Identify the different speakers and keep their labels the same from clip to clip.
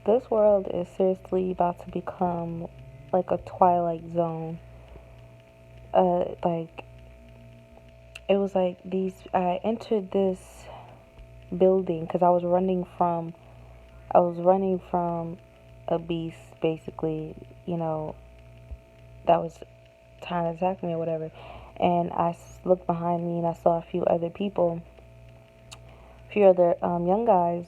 Speaker 1: This world is seriously about to become like a twilight zone. Like it was like these. I entered this building because I was running from a beast, basically. You know, that was trying to attack me or whatever. And I looked behind me and I saw a few other young guys,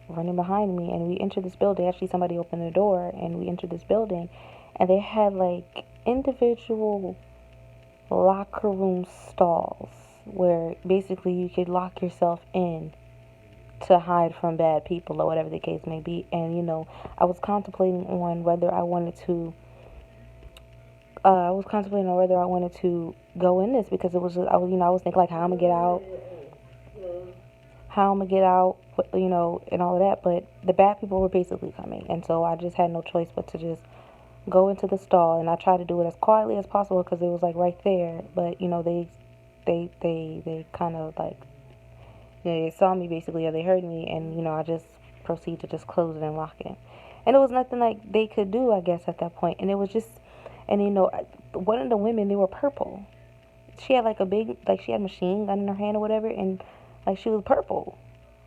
Speaker 1: running behind me. And we entered this building. Actually, somebody opened the door and we entered this building. And they had like individual locker room stalls where basically you could lock yourself in to hide from bad people or whatever the case may be. And I was contemplating on whether I wanted to go in this because it was just, I was thinking like how I'm gonna get out, and all of that. But the bad people were basically coming, and so I just had no choice but to just go into the stall. And I tried to do it as quietly as possible because it was like right there. But they kind of like, they saw me basically, or they heard me, and I just proceeded to just close it and lock it. And it was nothing like they could do, I guess, at that point. And it was just, and one of the women, they were purple. She had like a big, like she had a machine gun in her hand or whatever, and like she was purple.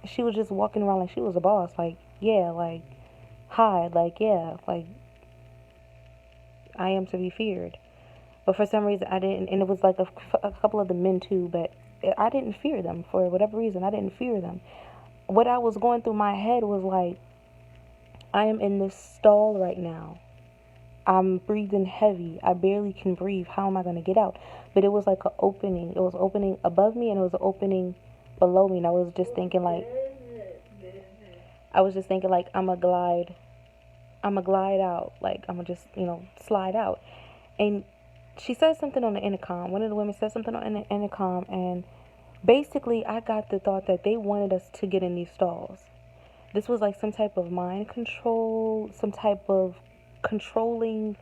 Speaker 1: She was just walking around like she was a boss, like yeah, like hi, like yeah, like I am to be feared. But for some reason I didn't, and it was like a couple of the men too, but I didn't fear them for whatever reason. I didn't fear them. What I was going through my head was like, I am in this stall right now. I'm breathing heavy. I barely can breathe. How am I going to get out? But it was like an opening. It was opening above me and it was an opening below me. And I was just thinking like, I'm going to glide out. Like, I'm going to just, slide out. And she said something on the intercom. One of the women said something on the intercom. And basically, I got the thought that they wanted us to get in these stalls. This was like some type of mind control, some type of controlling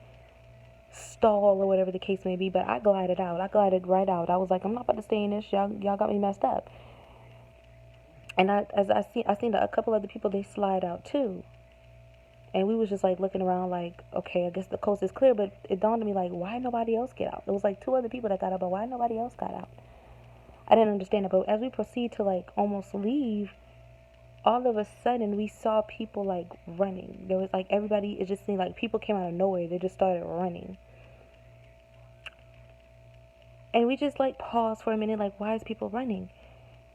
Speaker 1: stall or whatever the case may be. But I glided out. I glided right out. I was like, I'm not about to stay in this. Y'all got me messed up. And I seen a couple other people, they slide out too. And we was just like looking around like, okay, I guess the coast is clear. But it dawned on me like, why nobody else get out? It was like two other people that got out, but why nobody else got out? I didn't understand it. But as we proceed to like almost leave, all of a sudden we saw people like running. There was like everybody, it just seemed like people came out of nowhere. They just started running. And we just like paused for a minute, like, why is people running?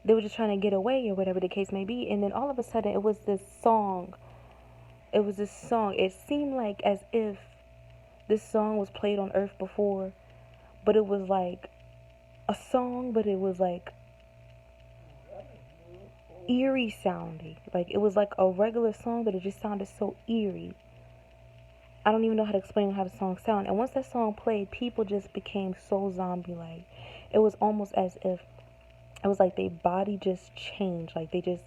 Speaker 1: They were just trying to get away or whatever the case may be. And then all of a sudden it was this song. It seemed like as if this song was played on earth before, but it was like a song, but it was like eerie sounding. Like it was like a regular song, but it just sounded so eerie. I don't even know how to explain how the song sounded. And once that song played, people just became so zombie-like. It was almost as if it was like their body just changed. Like they just,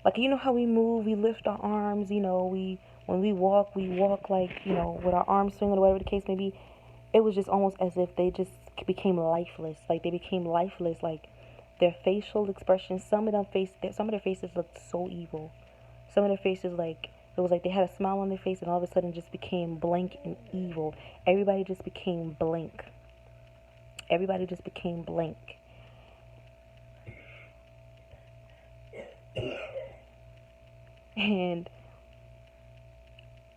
Speaker 1: like how we move, we lift our arms. When we walk like with our arms swinging or whatever the case may be. It was just almost as if they just became lifeless. Like they became lifeless. Like their facial expressions, some of their faces looked so evil. Some of their faces, like it was like they had a smile on their face and all of a sudden just became blank and evil. Everybody just became blank. Everybody just became blank. And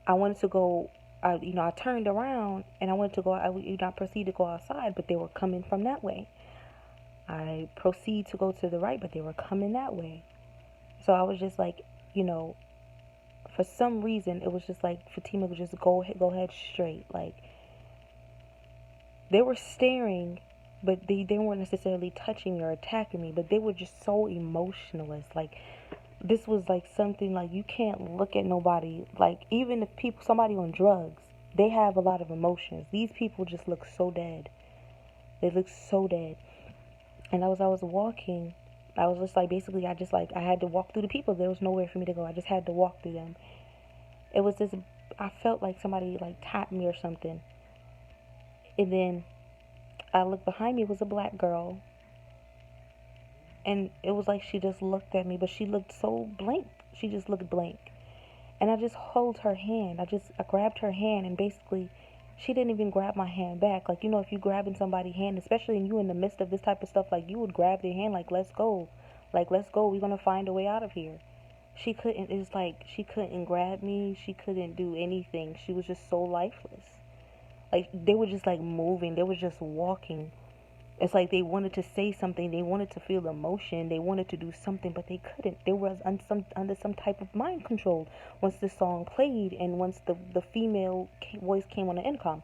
Speaker 1: I wanted to go. I turned around and I wanted to go. I proceeded to go outside, but they were coming from that way. I proceed to go to the right, but they were coming that way. So I was just like, for some reason, it was just like Fatima would just go ahead straight. Like they were staring, but they weren't necessarily touching me or attacking me, but they were just so emotionless. Like this was like something like you can't look at nobody. Like even if somebody on drugs, they have a lot of emotions. These people just look so dead. They look so dead. And as I was walking, I was just like, basically, I had to walk through the people. There was nowhere for me to go. I just had to walk through them. It was just, I felt like somebody like tapped me or something. And then I looked behind me, it was a black girl. And it was like she just looked at me, but she looked so blank. she just looked blank. And I just hold her hand. I grabbed her hand, and basically she didn't even grab my hand back. Like, if you grabbing somebody's hand, especially in you in the midst of this type of stuff, like, you would grab their hand like, let's go. Like, let's go. We're gonna find a way out of here. She couldn't. It's like she couldn't grab me. She couldn't do anything. She was just so lifeless. Like, they were just like moving. They were just walking. It's like they wanted to say something. They wanted to feel emotion. They wanted to do something, but they couldn't. They were under some type of mind control once the song played and once the female voice came on the intercom.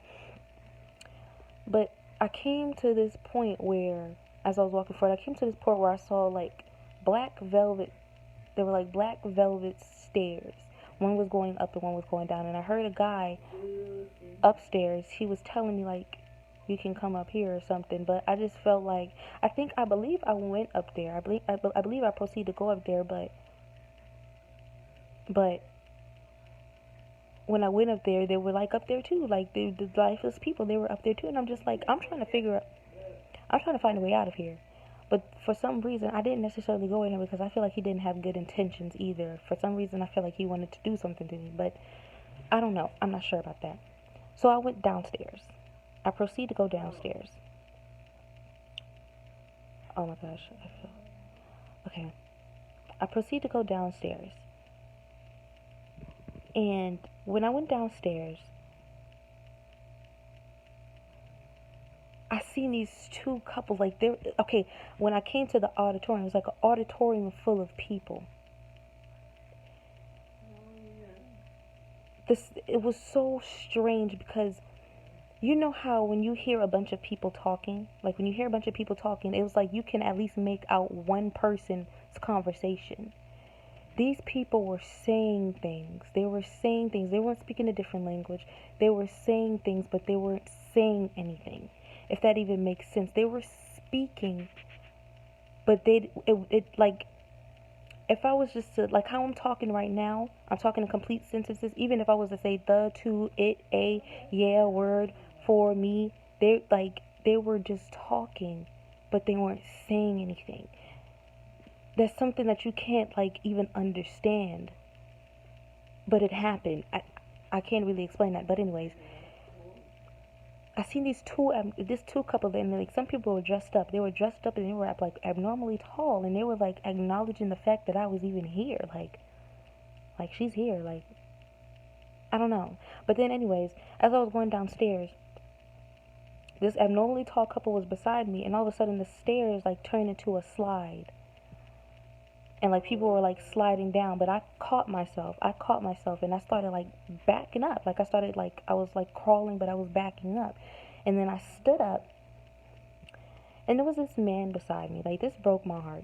Speaker 1: But I came to this point where, as I was walking forward, I came to this point where I saw like black velvet. There were like black velvet stairs. One was going up and one was going down. And I heard a guy upstairs. He was telling me like, you can come up here or something. But I just felt like, I believe I went up there. I believe I proceeded to go up there. But when I went up there, they were like up there too. Like the lifeless people, they were up there too. And I'm just like, I'm trying to find a way out of here. But for some reason, I didn't necessarily go in there because I feel like he didn't have good intentions either. For some reason, I feel like he wanted to do something to me. But I don't know. I'm not sure about that. So I went downstairs. I proceed to go downstairs. Oh my gosh. Okay. I proceed to go downstairs. And when I went downstairs, I seen these two couples, like when I came to the auditorium, it was like an auditorium full of people. It was so strange because you know how when you hear a bunch of people talking, it was like you can at least make out one person's conversation. These people were saying things. They weren't speaking a different language. They were saying things, but they weren't saying anything. If that even makes sense. They were speaking, but like, if I was just to, like how I'm talking right now, I'm talking in complete sentences. Even if I was to say the, to, it, a, yeah, word, for, me, they were just talking, but they weren't saying anything. That's something that you can't like even understand, but it happened. I can't really explain that, but anyways, I seen this two couple, and like some people were dressed up. They were dressed up and they were like abnormally tall, and they were like acknowledging the fact that I was even here. Like she's here. Like, I don't know. But then anyways, as I was going downstairs, this abnormally tall couple was beside me, and all of a sudden the stairs like turned into a slide. And like people were like sliding down, but I caught myself and I started like backing up. Like I was like crawling, but I was backing up. And then I stood up, and there was this man beside me. Like, this broke my heart.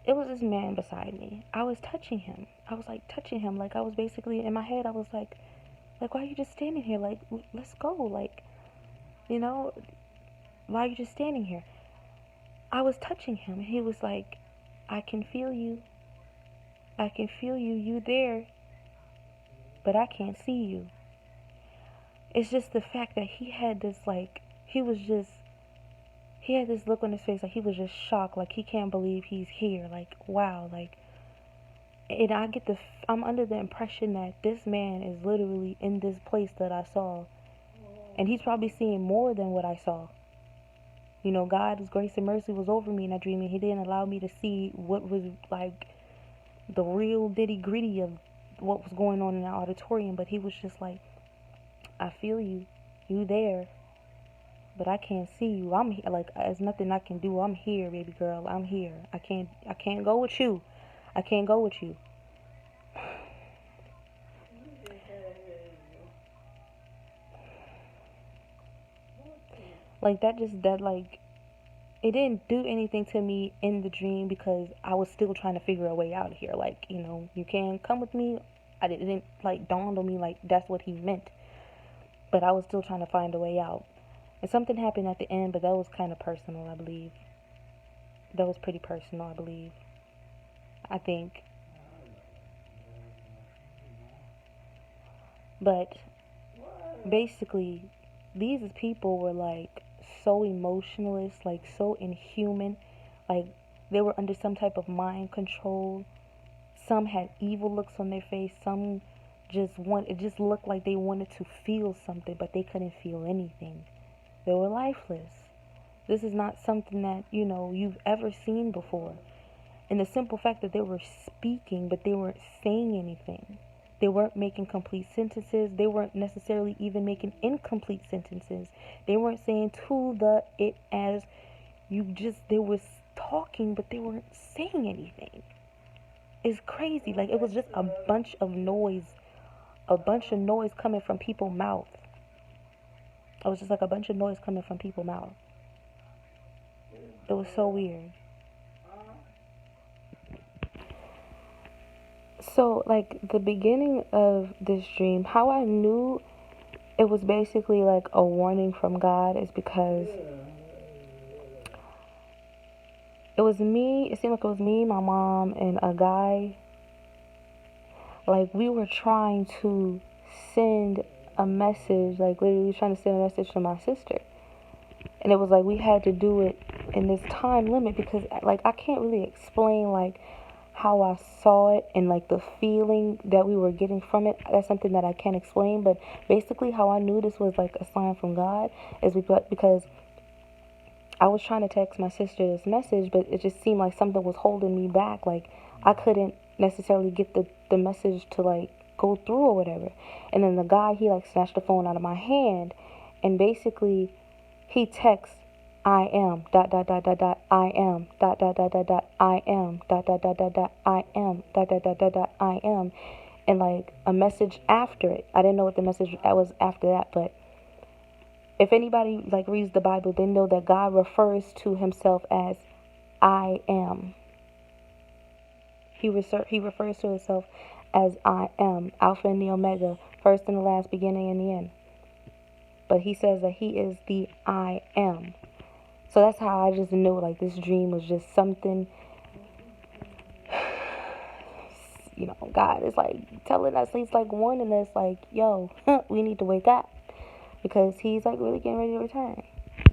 Speaker 1: It was this man beside me. I was touching him. I was like touching him. Like, I was basically in my head, I was like, why are you just standing here? Like, let's go. Like, why are you just standing here? I was touching him, and he was like, I can feel you. I can feel you. You there. But I can't see you. It's just the fact that he had this, like, he had this look on his face, like he was just shocked. Like, he can't believe he's here. Like, wow. Like, and I'm under the impression that this man is literally in this place that I saw. And he's probably seeing more than what I saw. God's grace and mercy was over me in that dream, and he didn't allow me to see what was like the real nitty gritty of what was going on in the auditorium. But he was just like, I feel you. You there. But I can't see you. I'm here. Like, there's nothing I can do. I'm here, baby girl. I'm here. I can't go with you. I can't go with you. Like, it didn't do anything to me in the dream because I was still trying to figure a way out of here. Like, you can come with me. I didn't, like, dawn on me, like, that's what he meant. But I was still trying to find a way out. And something happened at the end, but that was kind of personal, I believe. That was pretty personal, I believe. I think. But basically, these people were like so emotionless, like so inhuman. Like, they were under some type of mind control, some had evil looks on their face. Some it just looked like they wanted to feel something, but they couldn't feel anything. They were lifeless. This is not something that, you've ever seen before. And the simple fact that they were speaking, but they weren't saying anything. They weren't making complete sentences. They weren't necessarily even making incomplete sentences. They weren't saying to the it as they was talking, but they weren't saying anything. It's crazy. Like, it was just a bunch of noise coming from people's mouth. It was just like a bunch of noise coming from people's mouth. It was so weird. So, like, the beginning of this dream, how I knew it was basically like a warning from God is because it seemed like it was me, my mom, and a guy. Like, we were trying to send a message, like, literally trying to send a message to my sister. And it was like we had to do it in this time limit because, like, I can't really explain, like, how I saw it and, like, the feeling that we were getting from it. That's something that I can't explain. But basically how I knew this was, like, a sign from God is because I was trying to text my sister this message, but it just seemed like something was holding me back. Like, I couldn't necessarily get the message to, like, go through or whatever. And then the guy, he, like, snatched the phone out of my hand, and basically he texts, I am, dot, dot, dot, dot, dot, I am, dot, dot, dot, dot, dot, I am, dot, dot, dot, dot, dot, I am, dot, dot, dot, dot, dot, I am, and, like, a message after it. I didn't know what the message was after that, but if anybody, like, reads the Bible, they know that God refers to himself as I am. He refers to himself as I am, Alpha and the Omega, first and the last, beginning and the end. But he says that he is the I am. So that's how I just knew, like, this dream was just something, God is, like, telling us, he's, like, warning us, like, yo, we need to wake up. Because he's, like, really getting ready to return.